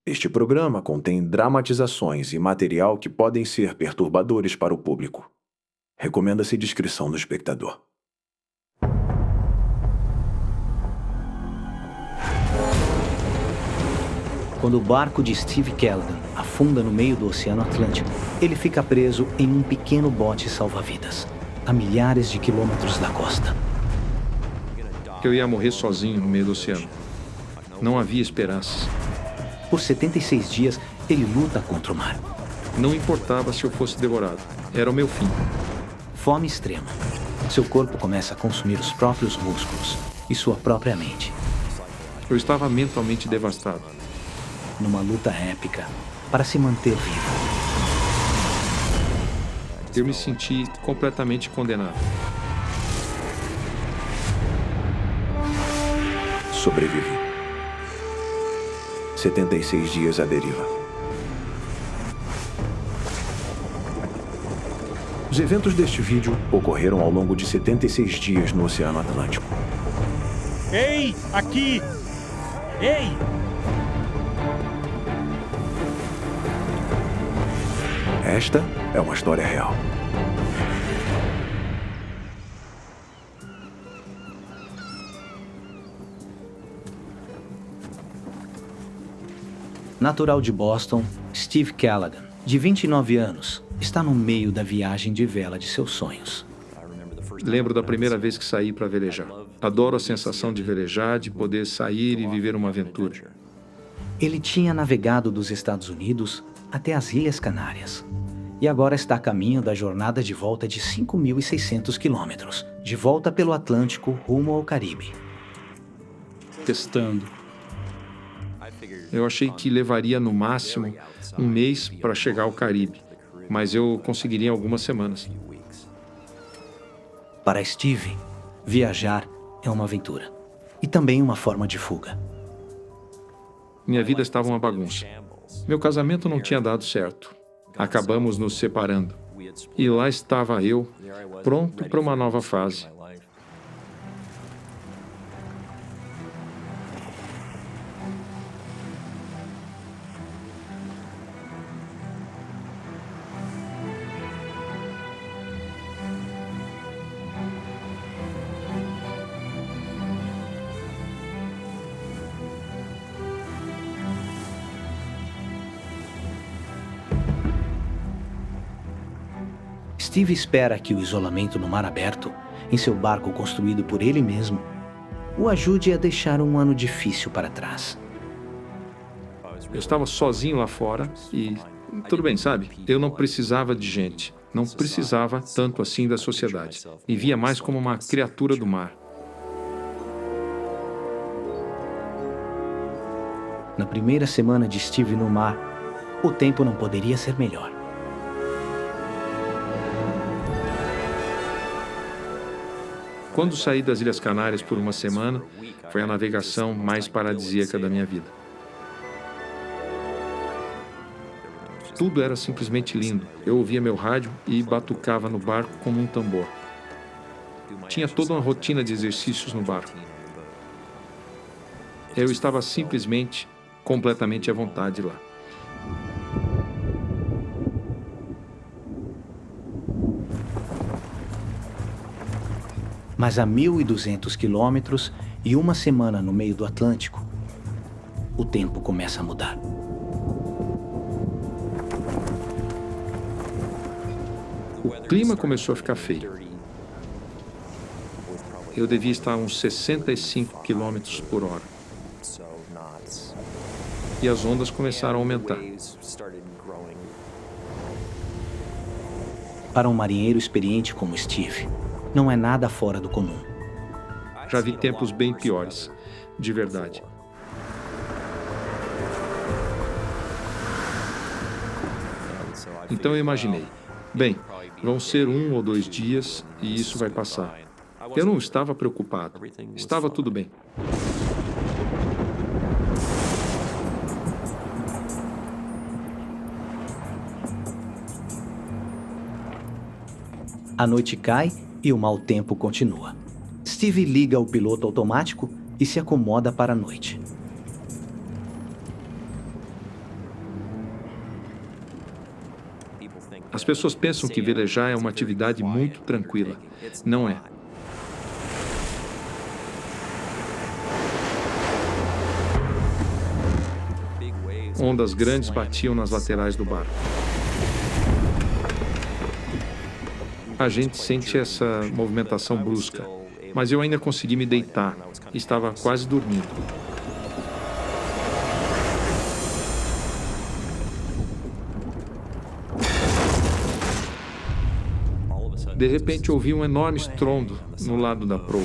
Este programa contém dramatizações e material que podem ser perturbadores para o público. Recomenda-se discrição do espectador. Quando o barco de Steve Callaghan afunda no meio do Oceano Atlântico, ele fica preso em um pequeno bote salva-vidas, a milhares de quilômetros da costa. Eu ia morrer sozinho no meio do oceano. Não havia esperanças. Por 76 dias, ele luta contra o mar. Não importava se eu fosse devorado. Era o meu fim. Fome extrema. Seu corpo começa a consumir os próprios músculos e sua própria mente. Eu estava mentalmente devastado. Numa luta épica para se manter vivo. Eu me senti completamente condenado. Sobrevivi. 76 dias à deriva. Os eventos deste vídeo ocorreram ao longo de 76 dias no Oceano Atlântico. Ei, aqui! Ei! Esta é uma história real. Natural de Boston, Steve Callaghan, de 29 anos, está no meio da viagem de vela de seus sonhos. Lembro da primeira vez que saí para velejar. Adoro a sensação de velejar, de poder sair e viver uma aventura. Ele tinha navegado dos Estados Unidos até as Ilhas Canárias. E agora está a caminho da jornada de volta de 5.600 quilômetros, de volta pelo Atlântico rumo ao Caribe. Testando. Eu achei que levaria no máximo um mês para chegar ao Caribe, mas eu conseguiria em algumas semanas. Para Steve, viajar é uma aventura e também uma forma de fuga. Minha vida estava uma bagunça. Meu casamento não tinha dado certo. Acabamos nos separando. E lá estava eu, pronto para uma nova fase. Steve espera que o isolamento no mar aberto, em seu barco construído por ele mesmo, o ajude a deixar um ano difícil para trás. Eu estava sozinho lá fora e, tudo bem, sabe? Eu não precisava de gente. Não precisava tanto assim da sociedade. Me via mais como uma criatura do mar. Na primeira semana de Steve no mar, o tempo não poderia ser melhor. Quando saí das Ilhas Canárias por uma semana, foi a navegação mais paradisíaca da minha vida. Tudo era simplesmente lindo. Eu ouvia meu rádio e batucava no barco como um tambor. Tinha toda uma rotina de exercícios no barco. Eu estava simplesmente, completamente à vontade lá. Mas a 1.200 quilômetros e uma semana no meio do Atlântico, o tempo começa a mudar. O clima começou a ficar feio. Eu devia estar a uns 65 quilômetros por hora. E as ondas começaram a aumentar. Para um marinheiro experiente como Steve, não é nada fora do comum. Já vi tempos bem piores, de verdade. Então eu imaginei, bem, vão ser 1 ou 2 dias e isso vai passar. Eu não estava preocupado, estava tudo bem. A noite cai e o mau tempo continua. Steve liga o piloto automático e se acomoda para a noite. As pessoas pensam que velejar é uma atividade muito tranquila. Não é. Ondas grandes batiam nas laterais do barco. A gente sente essa movimentação brusca, mas eu ainda consegui me deitar. Estava quase dormindo. De repente ouvi um enorme estrondo no lado da proa.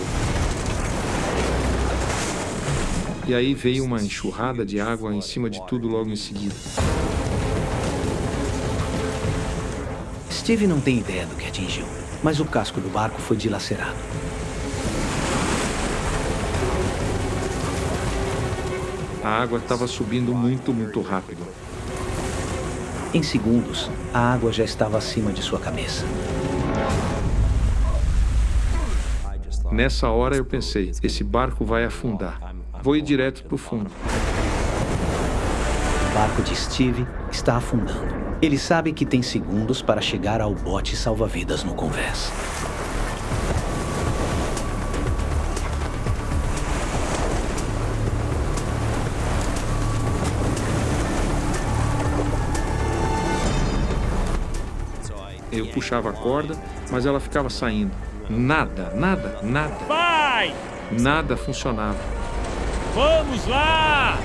E aí veio uma enxurrada de água em cima de tudo logo em seguida. Steve não tem ideia do que atingiu, mas o casco do barco foi dilacerado. A água estava subindo muito, muito rápido. Em segundos, a água já estava acima de sua cabeça. Nessa hora eu pensei, esse barco vai afundar. Vou ir direto para o fundo. O barco de Steve está afundando. Ele sabe que tem segundos para chegar ao bote salva-vidas no convés. Eu puxava a corda, mas ela ficava saindo. Nada. Vai! Nada funcionava. Vamos lá!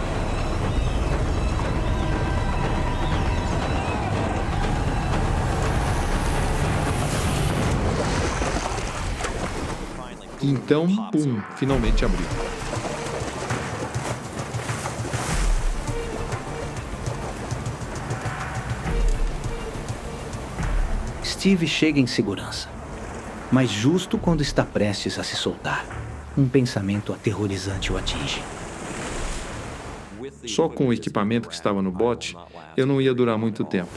Então, pum, finalmente abriu. Steve chega em segurança. Mas justo quando está prestes a se soltar, um pensamento aterrorizante o atinge. Só com o equipamento que estava no bote, eu não ia durar muito tempo.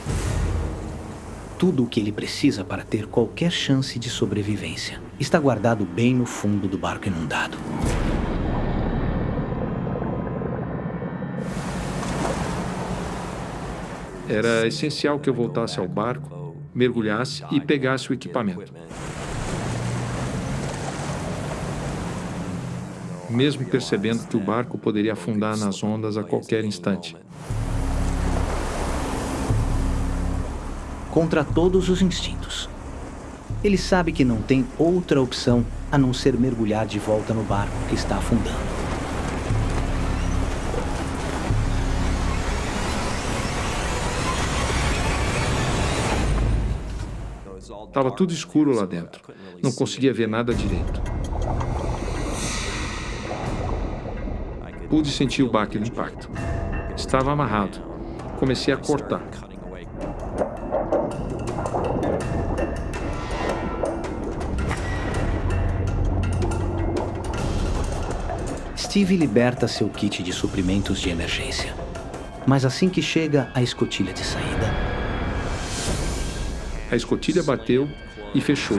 Tudo o que ele precisa para ter qualquer chance de sobrevivência está guardado bem no fundo do barco inundado. Era essencial que eu voltasse ao barco, mergulhasse e pegasse o equipamento. Mesmo percebendo que o barco poderia afundar nas ondas a qualquer instante. Contra todos os instintos. Ele sabe que não tem outra opção a não ser mergulhar de volta no barco que está afundando. Estava tudo escuro lá dentro. Não conseguia ver nada direito. Pude sentir o baque do impacto. Estava amarrado. Comecei a cortar. Steve liberta seu kit de suprimentos de emergência. Mas assim que chega à escotilha de saída, A escotilha bateu e fechou.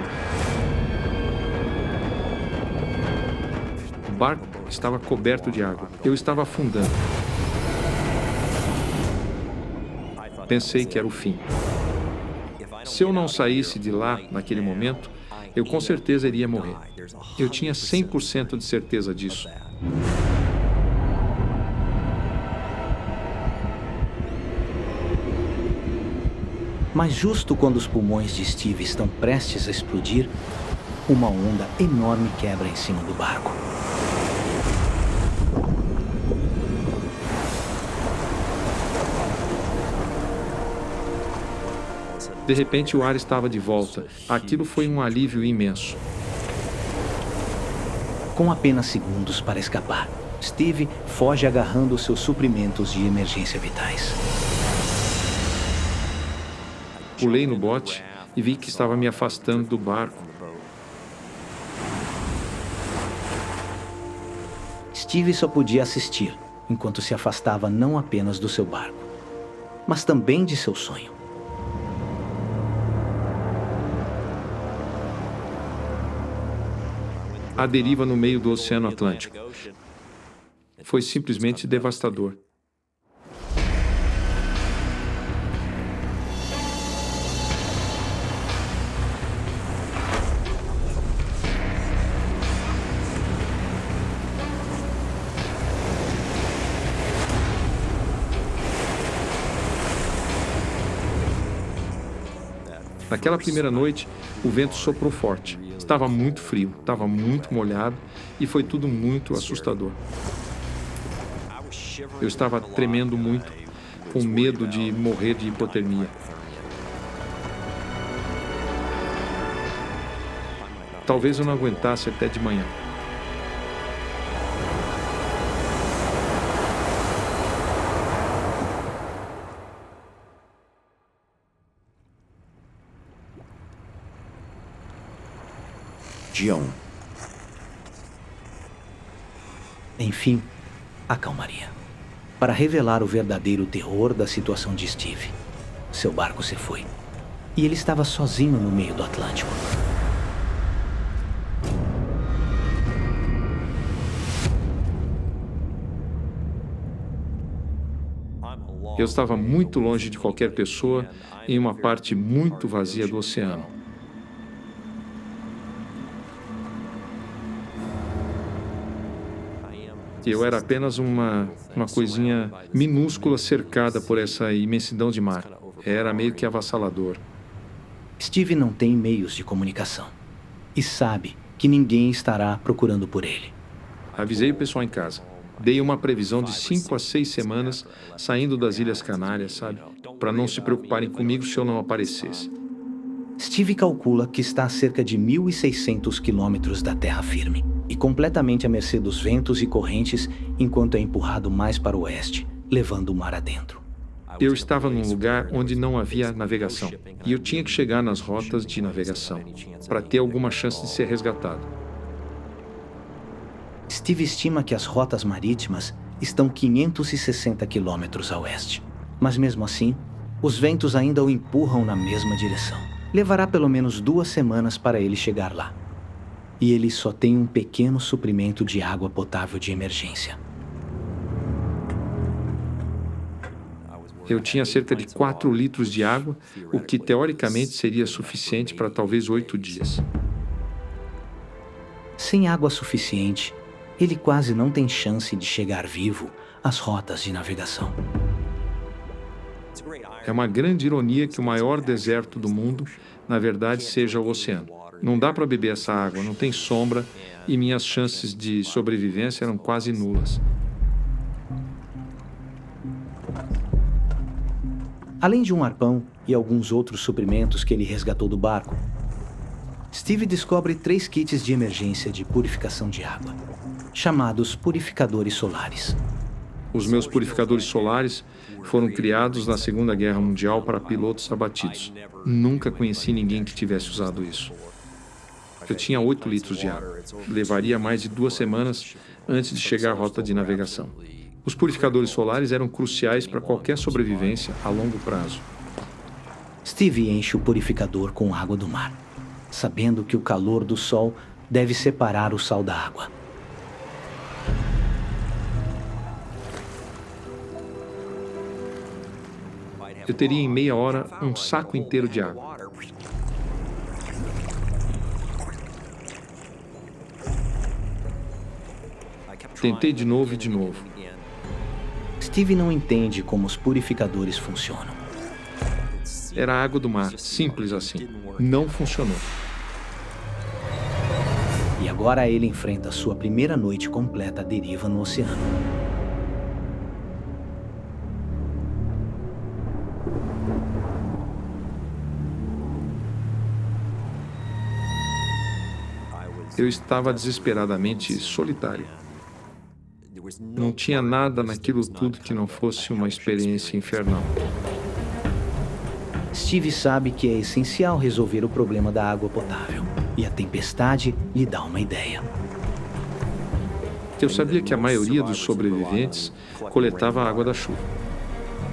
O barco estava coberto de água. Eu estava afundando. Pensei que era o fim. Se eu não saísse de lá naquele momento, eu com certeza iria morrer. Eu tinha 100% de certeza disso. mas justo quando os pulmões de Steve estão prestes a explodir, uma onda enorme quebra em cima do barco. De repente, o ar estava de volta. Aquilo foi um alívio imenso. Com apenas segundos para escapar, Steve foge agarrando seus suprimentos de emergência vitais. Pulei no bote e vi que estava me afastando do barco. Steve só podia assistir, enquanto se afastava não apenas do seu barco, mas também de seu sonho. À deriva no meio do Oceano Atlântico. Foi simplesmente devastador. Naquela primeira noite, o vento soprou forte. Estava muito frio, estava muito molhado e foi tudo muito assustador. Eu estava tremendo muito, com medo de morrer de hipotermia. Talvez eu não aguentasse até de manhã. Dia 1. Enfim, a calmaria. Para revelar o verdadeiro terror da situação de Steve. Seu barco se foi. E ele estava sozinho no meio do Atlântico. Eu estava muito longe de qualquer pessoa em uma parte muito vazia do oceano. Eu era apenas uma coisinha minúscula cercada por essa imensidão de mar. Era meio que avassalador. Steve não tem meios de comunicação. E sabe que ninguém estará procurando por ele. Avisei o pessoal em casa. Dei uma previsão de 5 a 6 semanas saindo das Ilhas Canárias, sabe? Para não se preocuparem comigo se eu não aparecesse. Steve calcula que está a cerca de 1.600 quilômetros da terra firme e completamente à mercê dos ventos e correntes enquanto é empurrado mais para o oeste, levando o mar adentro. Eu estava num lugar onde não havia navegação e eu tinha que chegar nas rotas de navegação para ter alguma chance de ser resgatado. Steve estima que as rotas marítimas estão 560 quilômetros a oeste. Mas mesmo assim, os ventos ainda o empurram na mesma direção. Levará pelo menos 2 semanas para ele chegar lá. E ele só tem um pequeno suprimento de água potável de emergência. Eu tinha cerca de 4 litros de água, o que teoricamente seria suficiente para talvez 8 dias. Sem água suficiente, ele quase não tem chance de chegar vivo às rotas de navegação. É uma grande ironia que o maior deserto do mundo, na verdade, seja o oceano. Não dá para beber essa água, não tem sombra e minhas chances de sobrevivência eram quase nulas. Além de um arpão e alguns outros suprimentos que ele resgatou do barco, Steve descobre 3 kits de emergência de purificação de água, chamados purificadores solares. Os meus purificadores solares foram criados na Segunda Guerra Mundial para pilotos abatidos. Nunca conheci ninguém que tivesse usado isso. Eu tinha 8 litros de água. Levaria mais de 2 semanas antes de chegar à rota de navegação. Os purificadores solares eram cruciais para qualquer sobrevivência a longo prazo. Steve enche o purificador com água do mar, sabendo que o calor do sol deve separar o sal da água. Eu teria em meia hora um saco inteiro de água. Tentei de novo e de novo. Steve não entende como os purificadores funcionam. Era água do mar, simples assim. Não funcionou. E agora ele enfrenta sua primeira noite completa à deriva no oceano. Eu estava desesperadamente solitário. Não tinha nada naquilo tudo que não fosse uma experiência infernal. Steve sabe que é essencial resolver o problema da água potável. E a tempestade lhe dá uma ideia. Eu sabia que a maioria dos sobreviventes coletava a água da chuva.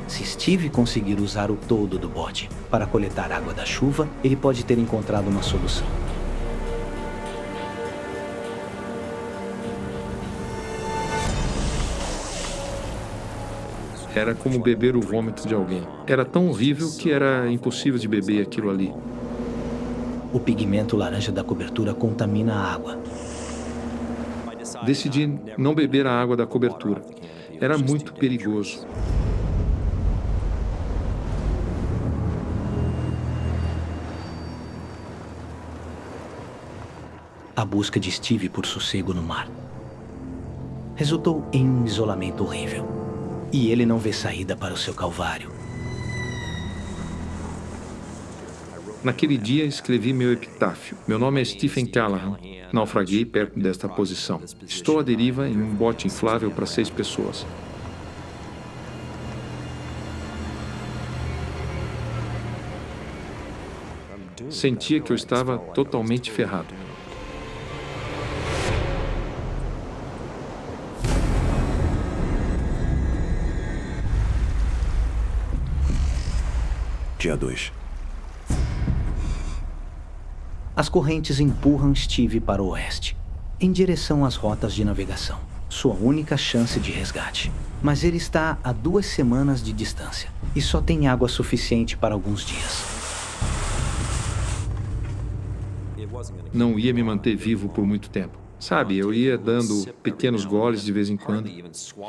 Se Steve conseguir usar o todo do bote para coletar água da chuva, ele pode ter encontrado uma solução. Era como beber o vômito de alguém. Era tão horrível que era impossível de beber aquilo ali. O pigmento laranja da cobertura contamina a água. Decidi não beber a água da cobertura. Era muito perigoso. a busca de Steve por sossego no mar. Resultou em um isolamento horrível. E ele não vê saída para o seu calvário. Naquele dia, escrevi meu epitáfio. Meu nome é Stephen Callahan. Naufraguei perto desta posição. Estou à deriva em um bote inflável para 6 pessoas. Sentia que eu estava totalmente ferrado. Dia 2. As correntes empurram Steve para o oeste, em direção às rotas de navegação, sua única chance de resgate. Mas ele está a 2 semanas de distância e só tem água suficiente para alguns dias. Não ia me manter vivo por muito tempo. Sabe, eu ia dando pequenos goles de vez em quando.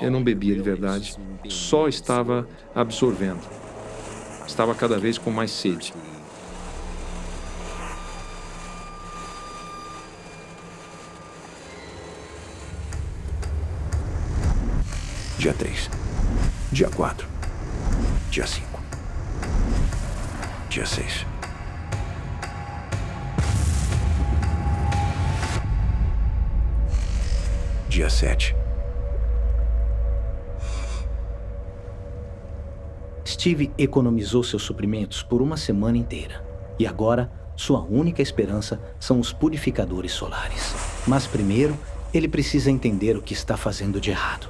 Eu não bebia de verdade, só estava absorvendo. Estava cada vez com mais sede. Dia 3. Dia 4. Dia 5. Dia 6. Dia 7. Steve economizou seus suprimentos por uma semana inteira. E agora, sua única esperança são os purificadores solares. Mas primeiro, ele precisa entender o que está fazendo de errado.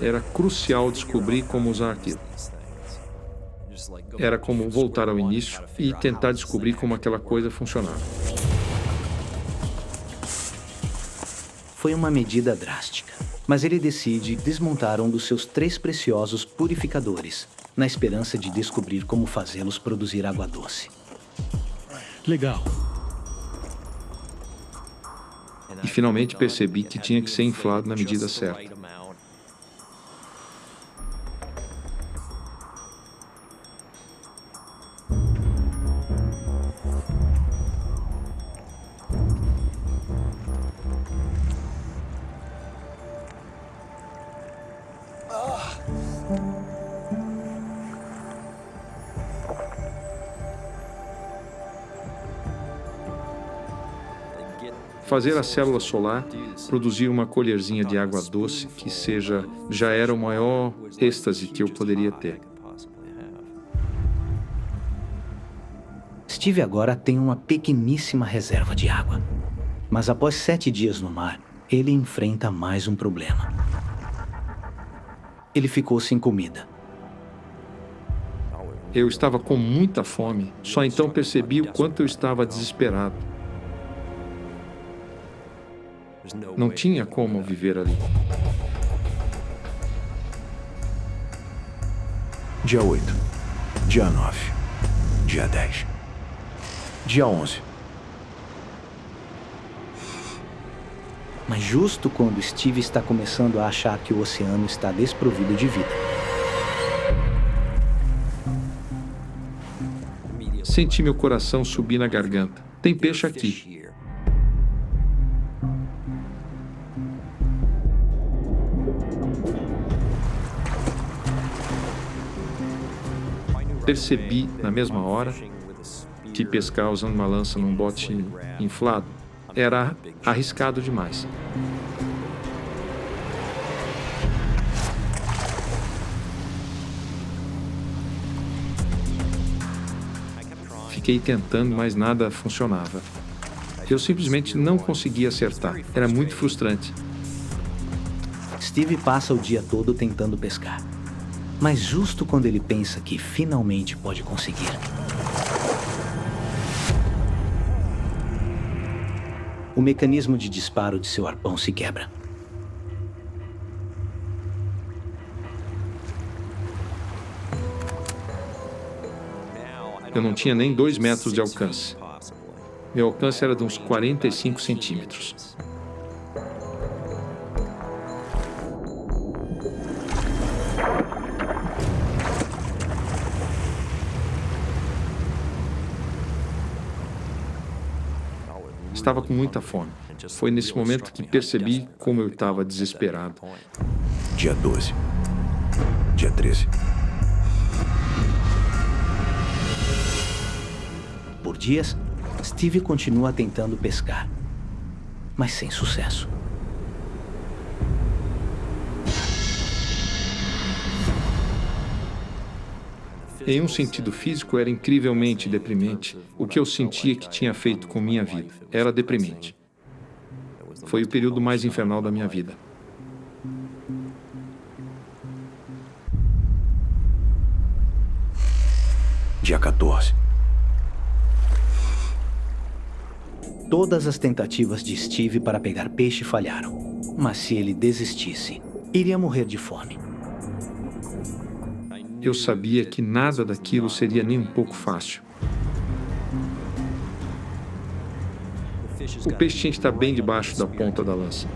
Era crucial descobrir como usar aquilo. Era como voltar ao início e tentar descobrir como aquela coisa funcionava. Foi uma medida drástica, mas ele decide desmontar um dos seus 3 preciosos purificadores, na esperança de descobrir como fazê-los produzir água doce. Legal. E finalmente percebi que tinha que ser inflado na medida certa. Fazer a célula solar produzir uma colherzinha de água doce que já era o maior êxtase que eu poderia ter. Steve agora tem uma pequeníssima reserva de água. Mas após 7 dias no mar, ele enfrenta mais um problema. Ele ficou sem comida. Eu estava com muita fome, só então percebi o quanto eu estava desesperado. Não tinha como viver ali. Dia 8. Dia 9. Dia 10. Dia 11. Mas justo quando Steve está começando a achar que o oceano está desprovido de vida, Senti meu coração subir na garganta. Tem peixe aqui. Percebi, na mesma hora, que pescar usando uma lança num bote inflado era arriscado demais. Fiquei tentando, mas nada funcionava. Eu simplesmente não conseguia acertar. Era muito frustrante. Steve passa o dia todo tentando pescar. Mas justo quando ele pensa que finalmente pode conseguir, o mecanismo de disparo de seu arpão se quebra. Eu não tinha nem 2 metros de alcance. Meu alcance era de uns 45 centímetros. estava com muita fome. Foi nesse momento que percebi como eu estava desesperado. Dia 12. Dia 13. Por dias, Steve continua tentando pescar, mas sem sucesso. Em um sentido físico, era incrivelmente deprimente. O que eu sentia que tinha feito com minha vida era deprimente. Foi o período mais infernal da minha vida. Dia 14. Todas as tentativas de Steve para pegar peixe falharam, mas se ele desistisse, iria morrer de fome. Eu sabia que nada daquilo seria nem um pouco fácil. O peixe tinha que estar bem debaixo da ponta da lança.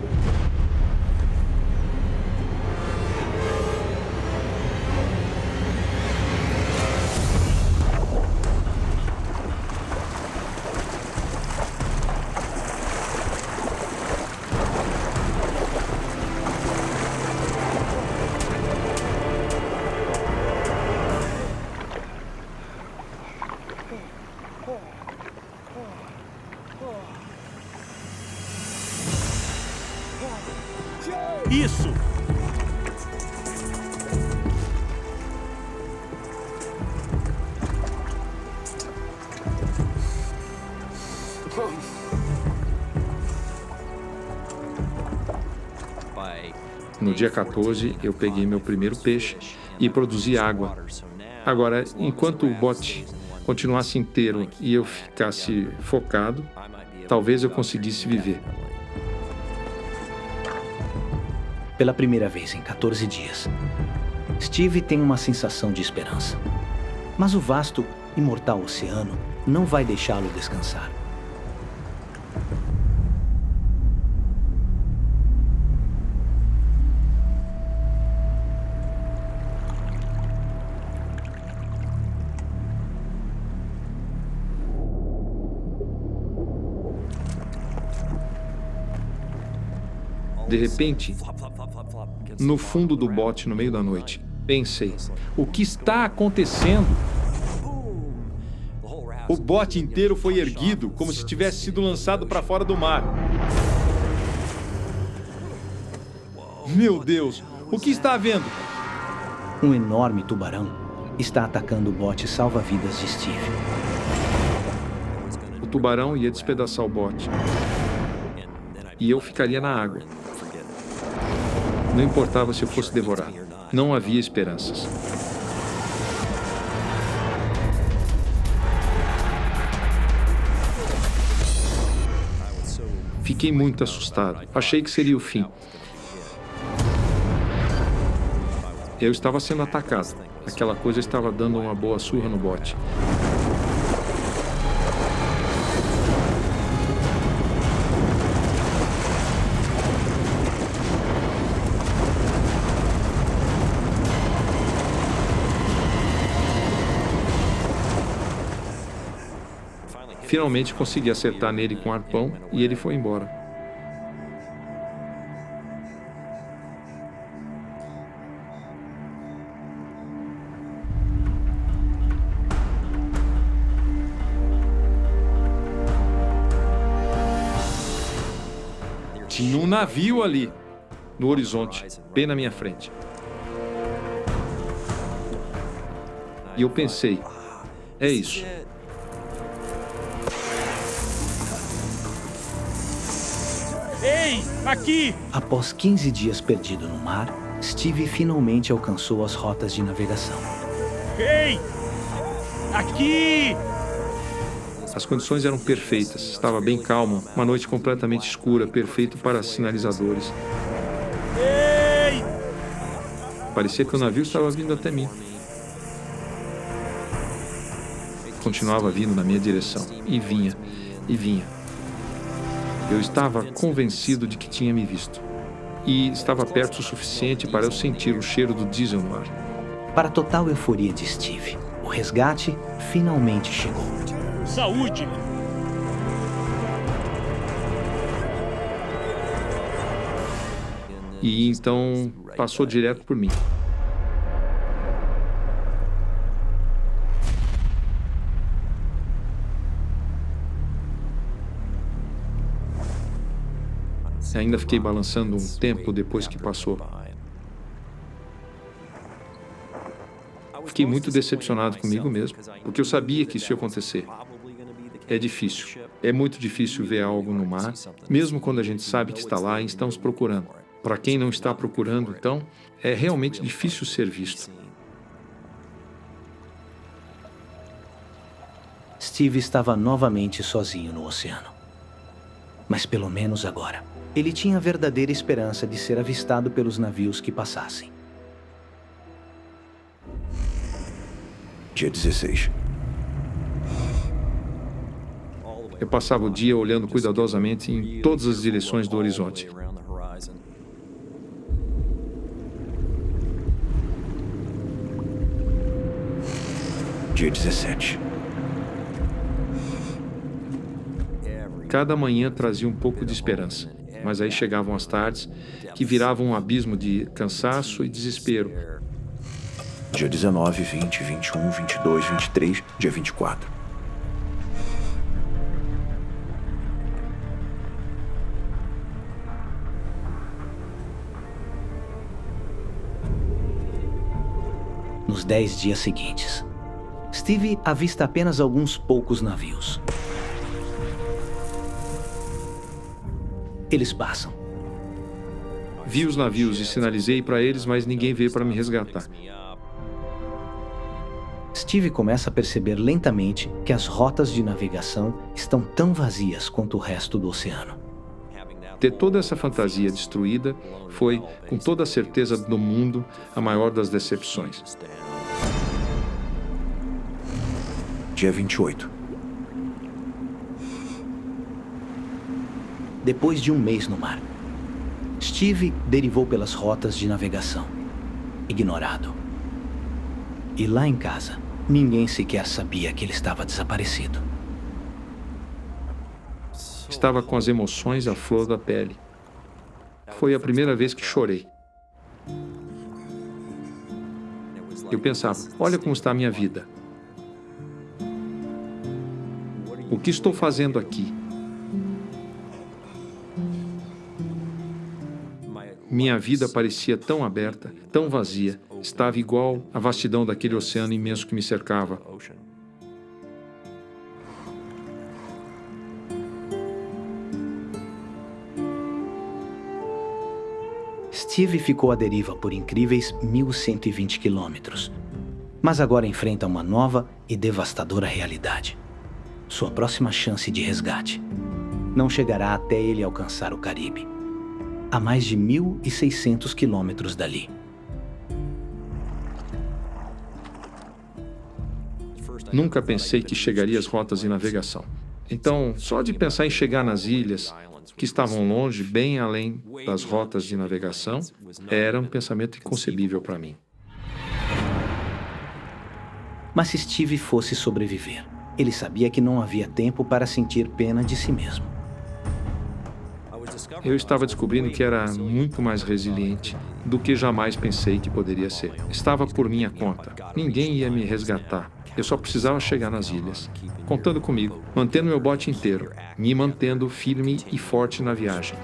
Isso! No dia 14, eu peguei meu primeiro peixe e produzi água. Agora, enquanto o bote continuasse inteiro e eu ficasse focado, talvez eu conseguisse viver. Pela primeira vez em 14 dias, Steve tem uma sensação de esperança. Mas o vasto, imortal oceano não vai deixá-lo descansar. De repente, no fundo do bote, no meio da noite, pensei: o que está acontecendo? O bote inteiro foi erguido, como se tivesse sido lançado para fora do mar. Meu Deus, o que está havendo? Um enorme tubarão está atacando o bote salva-vidas de Steve. O tubarão ia despedaçar o bote. E eu ficaria na água. Não importava se eu fosse devorado. Não havia esperanças. Fiquei muito assustado. Achei que seria o fim. Eu estava sendo atacado. Aquela coisa estava dando uma boa surra no bote. Finalmente consegui acertar nele com um arpão e ele foi embora. Tinha um navio ali, no horizonte, bem na minha frente. E eu pensei: é isso. Ei, aqui! Após 15 dias perdido no mar, Steve finalmente alcançou as rotas de navegação. Ei! Aqui! As condições eram perfeitas, estava bem calmo, uma noite completamente escura, perfeito para sinalizadores. Ei! Parecia que o navio estava vindo até mim. Continuava vindo na minha direção, e vinha, e vinha. Eu estava convencido de que tinha me visto. E estava perto o suficiente para eu sentir o cheiro do diesel no ar. Para a total euforia de Steve, o resgate finalmente chegou. Saúde! e então passou direto por mim. Ainda fiquei balançando um tempo depois que passou. Fiquei muito decepcionado comigo mesmo, porque eu sabia que isso ia acontecer. É difícil. É muito difícil ver algo no mar, mesmo quando a gente sabe que está lá e estamos procurando. Para quem não está procurando, então, é realmente difícil ser visto. Steve estava novamente sozinho no oceano. Mas pelo menos agora, ele tinha a verdadeira esperança de ser avistado pelos navios que passassem. Dia 16. Eu passava o dia olhando cuidadosamente em todas as direções do horizonte. Dia 17. Cada manhã trazia um pouco de esperança, mas aí chegavam as tardes que viravam um abismo de cansaço e desespero. Dia 19, 20, 21, 22, 23, dia 24. Nos 10 dias seguintes, Steve avista apenas alguns poucos navios. Eles passam. Vi os navios e sinalizei para eles, mas ninguém veio para me resgatar. Steve começa a perceber lentamente que as rotas de navegação estão tão vazias quanto o resto do oceano. Ter toda essa fantasia destruída foi, com toda a certeza do mundo, a maior das decepções. Dia 28. Depois de um mês no mar, Steve derivou pelas rotas de navegação, ignorado. E lá em casa, ninguém sequer sabia que ele estava desaparecido. Estava com as emoções à flor da pele. Foi a primeira vez que chorei. Eu pensava, olha como está a minha vida. O que estou fazendo aqui? Minha vida parecia tão aberta, tão vazia. Estava igual à vastidão daquele oceano imenso que me cercava. Steve ficou à deriva por incríveis 1.120 quilômetros, mas agora enfrenta uma nova e devastadora realidade. Sua próxima chance de resgate não chegará até ele alcançar o Caribe, a mais de 1.600 quilômetros dali. Nunca pensei que chegaria às rotas de navegação. Então, só de pensar em chegar nas ilhas, que estavam longe, bem além das rotas de navegação, era um pensamento inconcebível para mim. Mas se Steve fosse sobreviver, ele sabia que não havia tempo para sentir pena de si mesmo. Eu estava descobrindo que era muito mais resiliente do que jamais pensei que poderia ser. Estava por minha conta. Ninguém ia me resgatar. Eu só precisava chegar nas ilhas, contando comigo, mantendo meu bote inteiro, me mantendo firme e forte na viagem.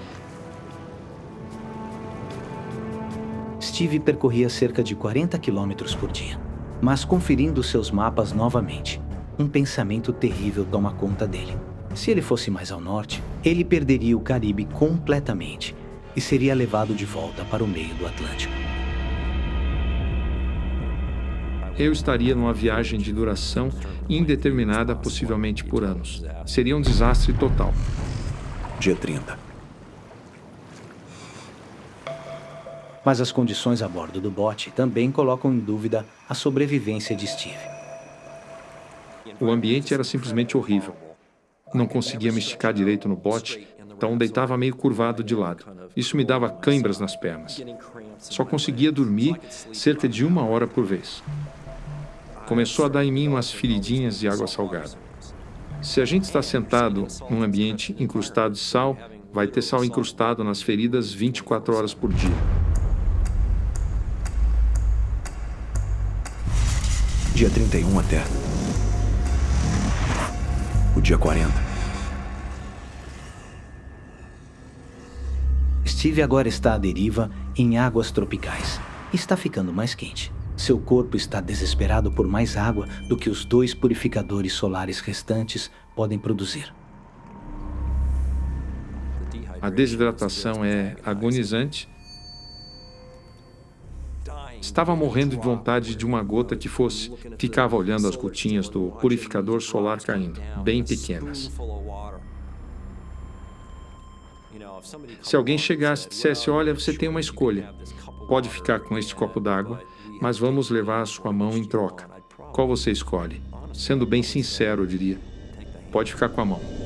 Steve percorria cerca de 40 quilômetros por dia, mas conferindo seus mapas novamente, um pensamento terrível toma conta dele. Se ele fosse mais ao norte, ele perderia o Caribe completamente e seria levado de volta para o meio do Atlântico. Eu estaria numa viagem de duração indeterminada, possivelmente por anos. Seria um desastre total. Dia 30. Mas as condições a bordo do bote também colocam em dúvida a sobrevivência de Steve. O ambiente era simplesmente horrível. Não conseguia me esticar direito no bote, então deitava meio curvado de lado. Isso me dava cãibras nas pernas. Só conseguia dormir cerca de 1 hora por vez. Começou a dar em mim umas feridinhas de água salgada. Se a gente está sentado num ambiente incrustado de sal, Vai ter sal incrustado nas feridas 24 horas por dia. Dia 31 até o dia 40. Steve agora está à deriva em águas tropicais. Está ficando mais quente. Seu corpo está desesperado por mais água do que os 2 purificadores solares restantes podem produzir. A desidratação é agonizante. Estava morrendo de vontade de uma gota que fosse. Ficava olhando as gotinhas do purificador solar caindo, bem pequenas. Se alguém chegasse e dissesse, olha, você tem uma escolha. Pode ficar com este copo d'água, mas vamos levar a sua mão em troca. Qual você escolhe? Sendo bem sincero, eu diria. Pode ficar com a mão.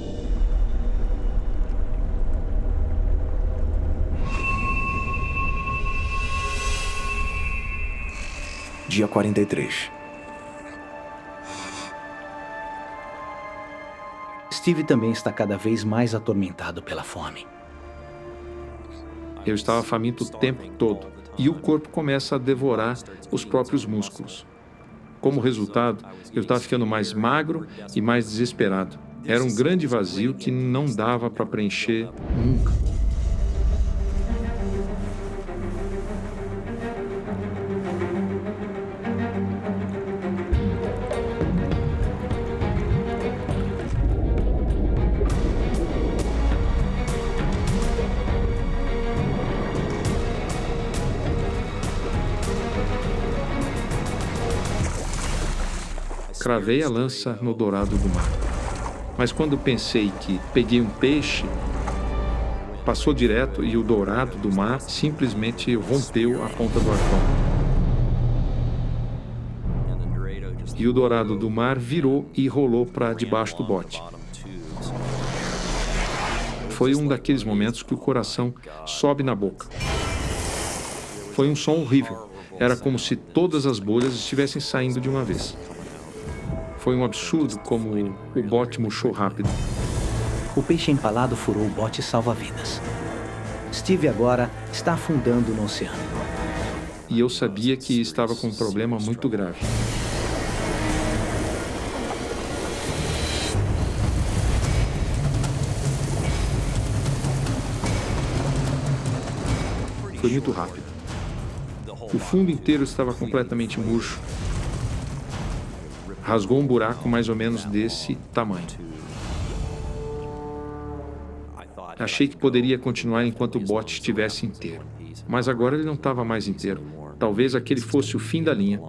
Dia 43. Steve também está cada vez mais atormentado pela fome. Eu estava faminto o tempo todo, e o corpo começa a devorar os próprios músculos. Como resultado, eu estava ficando mais magro e mais desesperado. Era um grande vazio que não dava para preencher nunca. Cravei a lança no dourado do mar. Mas quando pensei que peguei um peixe, passou direto e o dourado do mar simplesmente rompeu a ponta do arpão. E o dourado do mar virou e rolou para debaixo do bote. Foi um daqueles momentos que o coração sobe na boca. Foi um som horrível. Era como se todas as bolhas estivessem saindo de uma vez. Foi um absurdo como o bote murchou rápido. O peixe empalado furou o bote salva-vidas. Steve agora está afundando no oceano. E eu sabia que estava com um problema muito grave. Foi muito rápido. O fundo inteiro estava completamente murcho. Rasgou um buraco mais ou menos desse tamanho. Achei que poderia continuar enquanto o bote estivesse inteiro. Mas agora ele não estava mais inteiro. Talvez aquele fosse o fim da linha.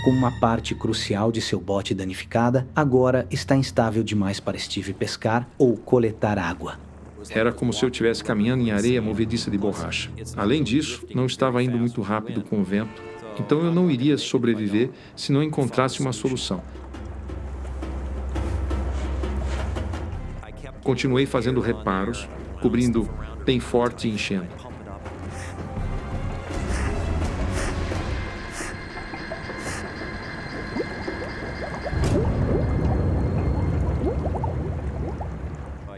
Com uma parte crucial de seu bote danificada, agora está instável demais para Steve pescar ou coletar água. Era como se eu estivesse caminhando em areia movediça de borracha. Além disso, não estava indo muito rápido com o vento. Então eu não iria sobreviver se não encontrasse uma solução. Continuei fazendo reparos, cobrindo bem forte e enchendo.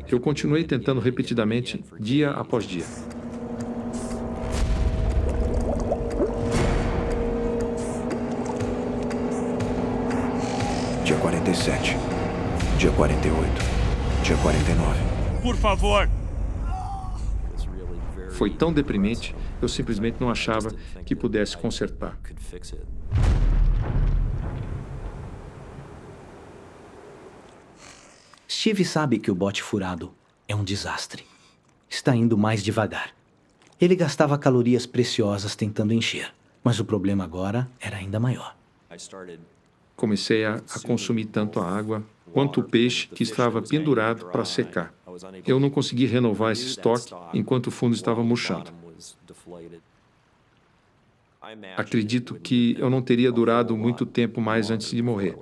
Eu continuei tentando repetidamente, dia após dia. Dia 47. Dia 48. Dia 49. Por favor! Foi tão deprimente, eu simplesmente não achava que pudesse consertar. Steve sabe que o bote furado é um desastre. Está indo mais devagar. Ele gastava calorias preciosas tentando encher, mas o problema agora era ainda maior. Comecei a consumir tanto a água quanto o peixe que estava pendurado para secar. Eu não consegui renovar esse estoque enquanto o fundo estava murchando. Acredito que eu não teria durado muito tempo mais antes de morrer.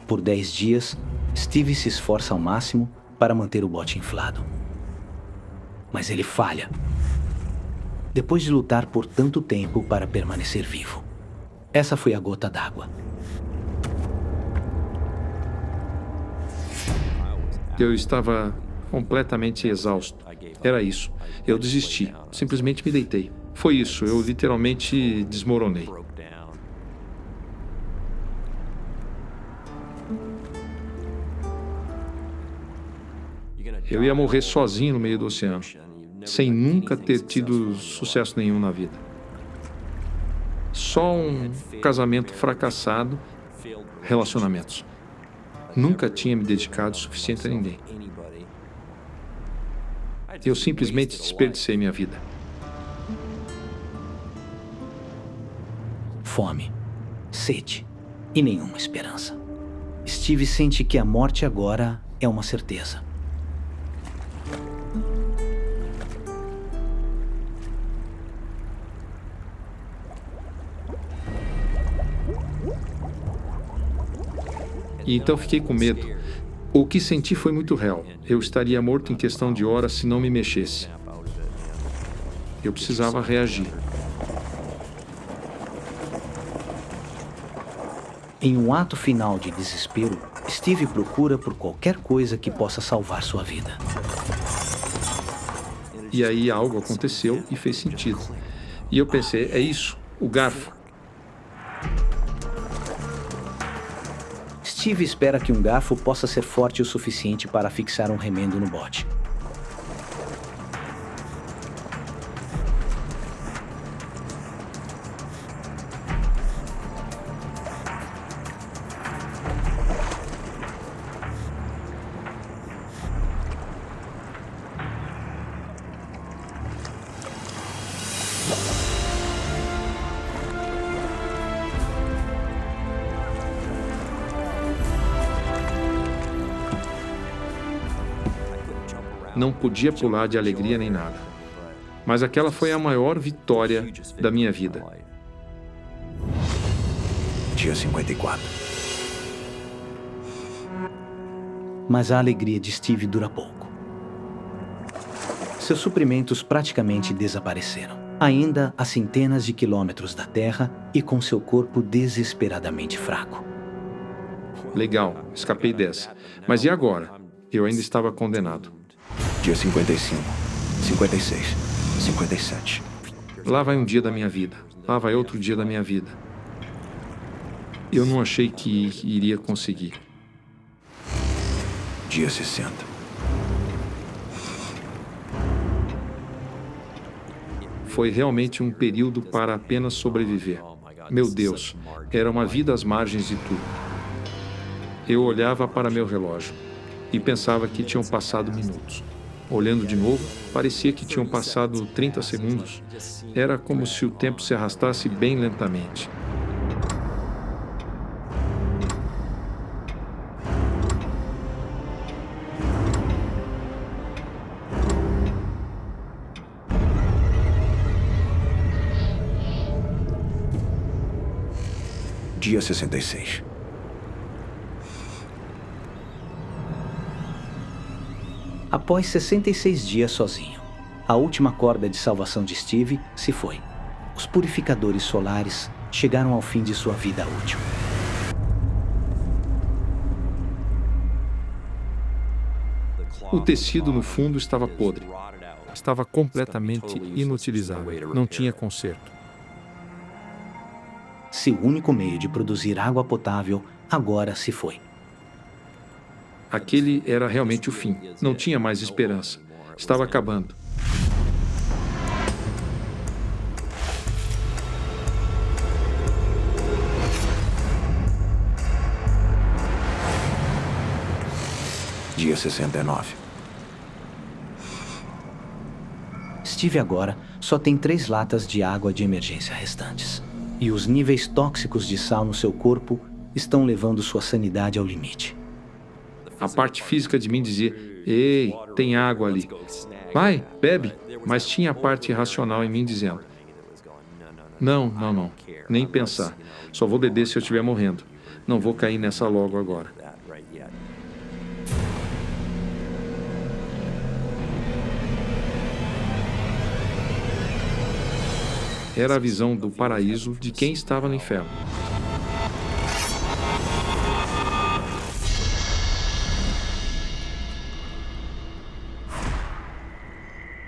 Por 10 dias, Steve se esforça ao máximo para manter o bote inflado. Mas ele falha. Depois de lutar por tanto tempo para permanecer vivo. Essa foi a gota d'água. Eu estava completamente exausto. Era isso. Eu desisti. Simplesmente me deitei. Foi isso. Eu literalmente desmoronei. Eu ia morrer sozinho no meio do oceano, sem nunca ter tido sucesso nenhum na vida. Só um casamento fracassado, relacionamentos. Nunca tinha me dedicado o suficiente a ninguém. Eu simplesmente desperdicei minha vida. Fome, sede e nenhuma esperança. Steve sente que a morte agora é uma certeza. E então fiquei com medo. O que senti foi muito real. Eu estaria morto em questão de horas se não me mexesse. Eu precisava reagir. Em um ato final de desespero, Steve procura por qualquer coisa que possa salvar sua vida. E aí algo aconteceu e fez sentido. E eu pensei, é isso, o garfo. Steve espera que um garfo possa ser forte o suficiente para fixar um remendo no bote. Não podia pular de alegria nem nada. Mas aquela foi a maior vitória da minha vida. Dia 54. Mas a alegria de Steve dura pouco. Seus suprimentos praticamente desapareceram, ainda a centenas de quilômetros da Terra e com seu corpo desesperadamente fraco. Legal, escapei dessa. Mas e agora? Eu ainda estava condenado. Dia 55, 56, 57. Lá vai um dia da minha vida. Lá vai outro dia da minha vida. Eu não achei que iria conseguir. Dia 60. Foi realmente um período para apenas sobreviver. Meu Deus, era uma vida às margens de tudo. Eu olhava para meu relógio e pensava que tinham passado minutos. Olhando de novo, parecia que tinham passado 30 segundos. Era como se o tempo se arrastasse bem lentamente. Dia 66. Após 66 dias sozinho, a última corda de salvação de Steve se foi. Os purificadores solares chegaram ao fim de sua vida útil. O tecido no fundo estava podre. Estava completamente inutilizável. Não tinha conserto. Seu único meio de produzir água potável agora se foi. Aquele era realmente o fim. Não tinha mais esperança. Estava acabando. Dia 69. Steve agora só tem 3 latas de água de emergência restantes. E os níveis tóxicos de sal no seu corpo estão levando sua sanidade ao limite. A parte física de mim dizia, ei, tem água ali. Vai, bebe. Mas tinha a parte racional em mim dizendo, não, não, não. Nem pensar. Só vou beber se eu estiver morrendo. Não vou cair nessa logo agora. Era a visão do paraíso de quem estava no inferno.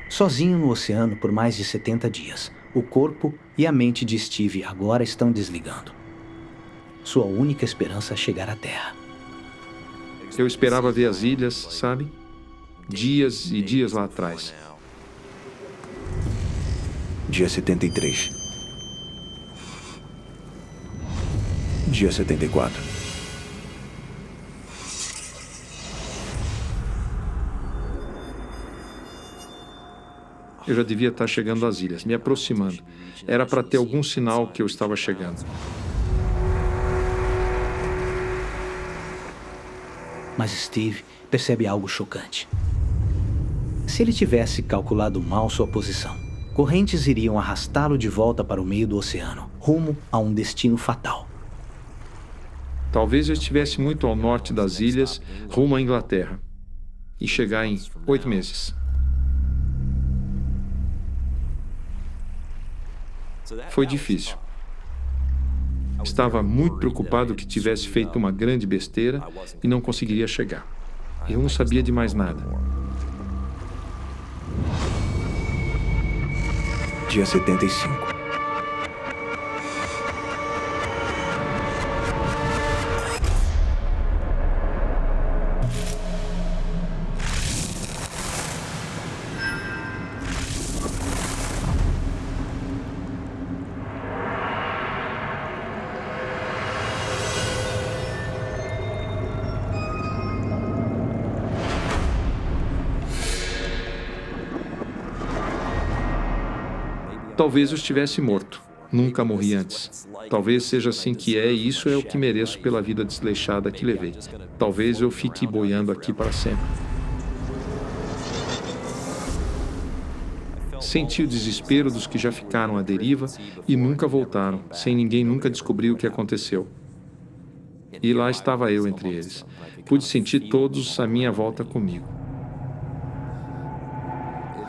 Sozinho no oceano por mais de 70 dias, o corpo e a mente de Steve agora estão desligando. Sua única esperança é chegar à Terra. Eu esperava ver as ilhas, sabe? Dias e dias lá atrás. Dia 73. Dia 74. Eu já devia estar chegando às ilhas, me aproximando. Era para ter algum sinal que eu estava chegando. Mas Steve percebe algo chocante. Se ele tivesse calculado mal sua posição, correntes iriam arrastá-lo de volta para o meio do oceano, rumo a um destino fatal. Talvez eu estivesse muito ao norte das ilhas, rumo à Inglaterra. E chegar em 8 meses. Foi difícil. Estava muito preocupado que tivesse feito uma grande besteira e não conseguiria chegar. Eu não sabia de mais nada. Dia 75. Talvez eu estivesse morto. Nunca morri antes. Talvez seja assim que é, e isso é o que mereço pela vida desleixada que levei. Talvez eu fique boiando aqui para sempre. Senti o desespero dos que já ficaram à deriva e nunca voltaram, sem ninguém nunca descobrir o que aconteceu. E lá estava eu entre eles. Pude sentir todos à minha volta comigo.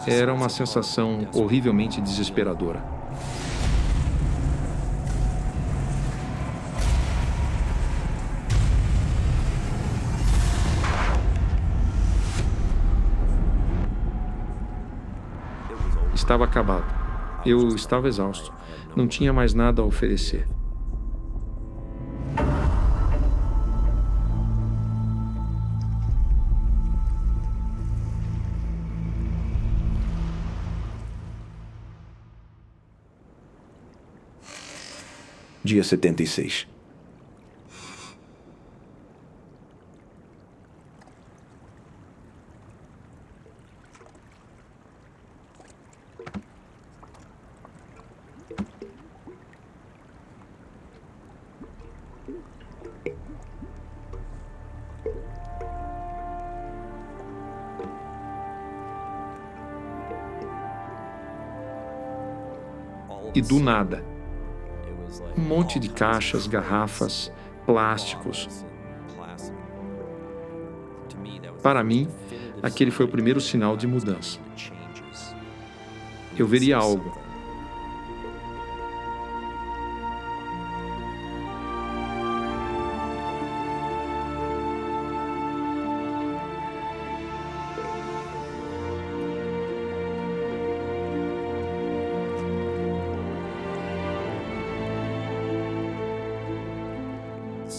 Era uma sensação horrivelmente desesperadora. Estava acabado. Eu estava exausto. Não tinha mais nada a oferecer. Dia 76. E do nada, um monte de caixas, garrafas, plásticos. Para mim, aquele foi o primeiro sinal de mudança. Eu veria algo.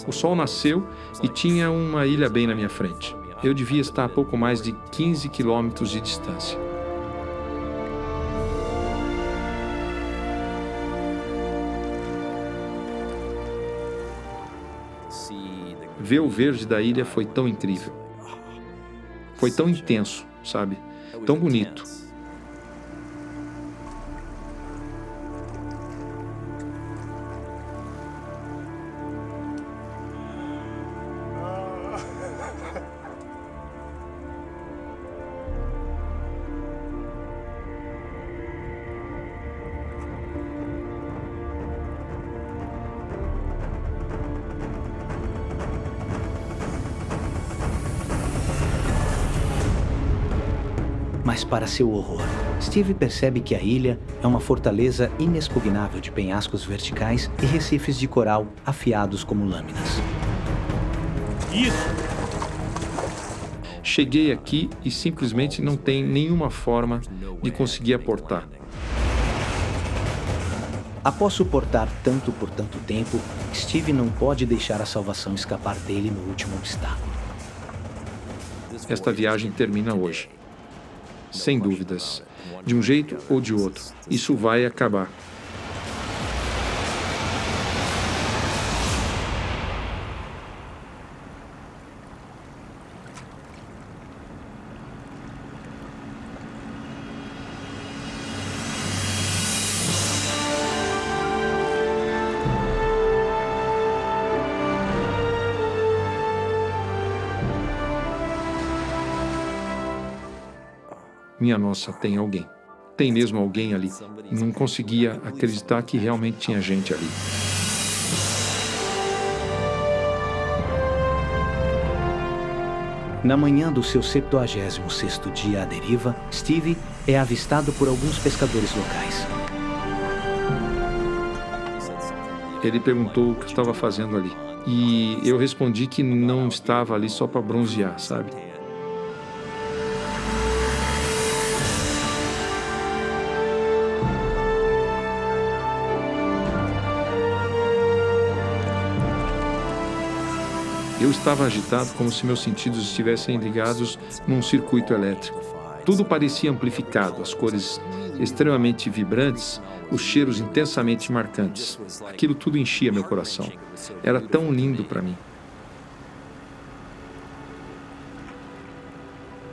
O sol nasceu e tinha uma ilha bem na minha frente. Eu devia estar a pouco mais de 15 quilômetros de distância. Ver o verde da ilha foi tão incrível. Foi tão intenso, sabe? Tão bonito. Mas para seu horror, Steve percebe que a ilha é uma fortaleza inexpugnável de penhascos verticais e recifes de coral afiados como lâminas. Isso! Cheguei aqui e simplesmente não tem nenhuma forma de conseguir aportar. Após suportar tanto por tanto tempo, Steve não pode deixar a salvação escapar dele no último obstáculo. Esta viagem termina hoje. Sem dúvidas. De um jeito ou de outro. Isso vai acabar. Minha nossa, tem alguém. Tem mesmo alguém ali. Não conseguia acreditar que realmente tinha gente ali. Na manhã do seu 76º dia à deriva, Steve é avistado por alguns pescadores locais. Ele perguntou o que eu estava fazendo ali. E eu respondi que não estava ali só para bronzear, sabe? Eu estava agitado como se meus sentidos estivessem ligados num circuito elétrico. Tudo parecia amplificado, as cores extremamente vibrantes, os cheiros intensamente marcantes. Aquilo tudo enchia meu coração. Era tão lindo para mim.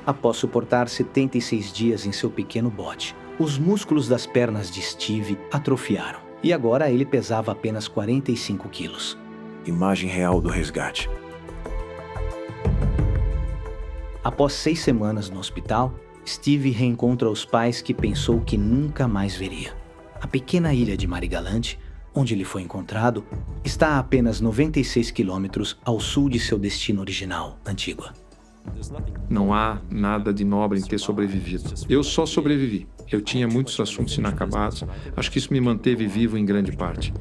Após suportar 76 dias em seu pequeno bote, os músculos das pernas de Steve atrofiaram. E agora ele pesava apenas 45 quilos. Imagem real do resgate. Após 6 semanas no hospital, Steve reencontra os pais que pensou que nunca mais veria. A pequena ilha de Marigalante, onde ele foi encontrado, está a apenas 96 quilômetros ao sul de seu destino original, Antígua. Não há nada de nobre em ter sobrevivido. Eu só sobrevivi. Eu tinha muitos assuntos inacabados. Acho que isso me manteve vivo em grande parte.